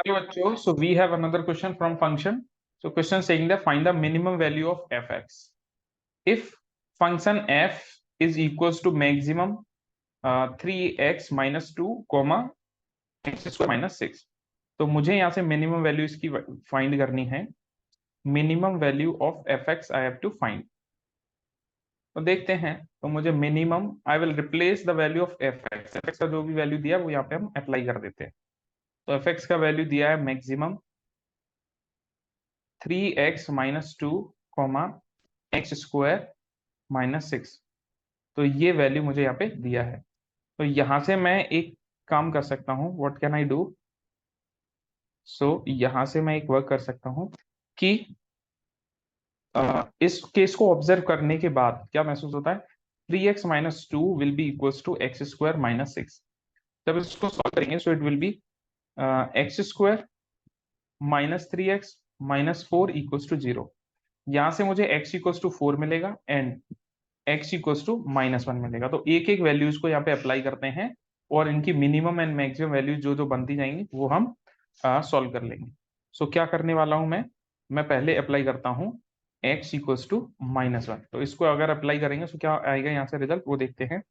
Hello बच्चों, so we have another question from function. So question saying that find the minimum value of fx. If function f is equals to maximum 3x minus 2 comma x square minus 6. तो मुझे यहाँ से minimum value इसकी find करनी है. Minimum value of fx I have to find. तो देखते हैं. तो मुझे minimum I will replace the value of fx का जो भी वैल्यू दिया वो यहाँ पे हम अप्लाई कर देते हैं. तो fx का वैल्यू दिया है maximum 3x minus 2 comma x square minus 6. तो ये वैल्यू मुझे यहाँ पे दिया है. तो यहां से मैं एक काम कर सकता हूँ. What can I do? So यहां से मैं एक वर्क कर सकता हूँ कि इस केस को ऑब्जर्व करने के बाद क्या महसूस होता है. 3x minus 2 will be equals to x square minus 6. जब इसको सॉल्व करेंगे so it will be x square minus 3x minus 4 equals to 0. यहां से मुझे x इक्वल्स टू 4 मिलेगा and x equals to minus 1 मिलेगा. तो एक एक वैल्यूज को यहाँ पे अप्लाई करते हैं और इनकी मिनिमम एंड मैक्सिमम वैल्यू जो जो बनती जाएंगी वो हम सॉल्व कर लेंगे. सो क्या करने वाला हूं मैं पहले अप्लाई करता हूं x इक्वल्स टू माइनस 1. तो इसको अगर अप्लाई करेंगे तो क्या आएगा यहाँ से रिजल्ट वो देखते हैं.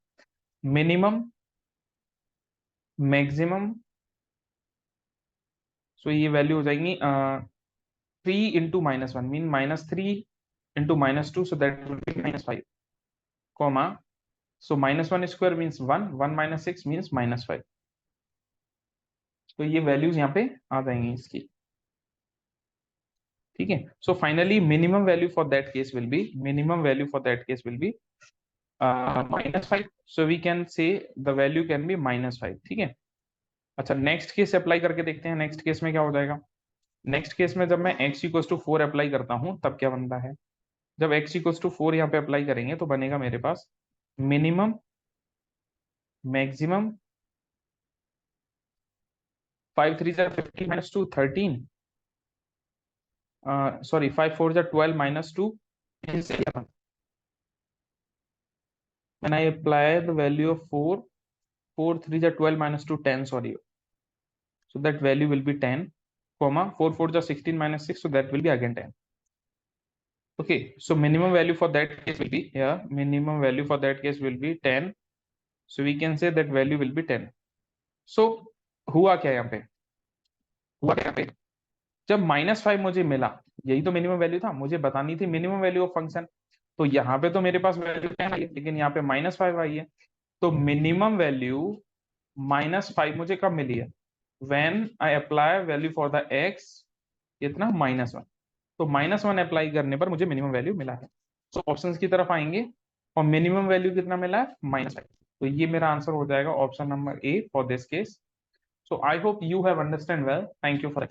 Minimum maximum. सो ये वैल्यू हो जाएंगी 3 into minus 1 mean minus 3 into minus 2 so that will be minus 5 comma. So minus 1 square means 1, 1 minus 6 means minus 5. तो ये वैल्यूज यहाँ पे आ जाएंगी इसकी. ठीक है. So finally minimum value for that case will be -5. So we can say the value can be -5. ठीक है. अच्छा नेक्स्ट केस अप्लाई करके देखते हैं. नेक्स्ट केस में क्या हो जाएगा. नेक्स्ट केस में जब मैं x इक्वल्स टू 4 अप्लाई करता हूं तब क्या बनता है. जब x इक्वल्स टू 4 यहाँ पे अप्लाई करेंगे तो बनेगा मेरे पास minimum maximum 5 3 15 minus 2 13. Sorry, 5 4 12 minus 2 is 11. When I apply the value of 4 4 3 12 minus 2 10. Sorry, so that value will be 10 comma 4 4 16 minus 6, so that will be again 10. Okay, so minimum value for that case will be here. Minimum value for that case will be 10. So we can say that value will be 10. So हुआ क्या यहाँ पे. जब -5 मुझे मिला, यही तो minimum value था. मुझे बतानी थी मिनिमम वैल्यू ऑफ फंक्शन. तो यहाँ पे तो मेरे पास वैल्यू 10 आई है लेकिन यहाँ पे -5 आई है. तो मिनिमम वैल्यू -5 मुझे कब मिली है. When I apply value for the x इतना -1. तो -1 अप्लाई करने पर मुझे मिनिमम वैल्यू मिला है. तो ऑप्शंस की तरफ आएंगे और मिनिमम वैल्यू कितना मिला है -5. तो ये मेरा आंसर हो जाएगा option number A for this case. So I hope you have understand well. Thank you for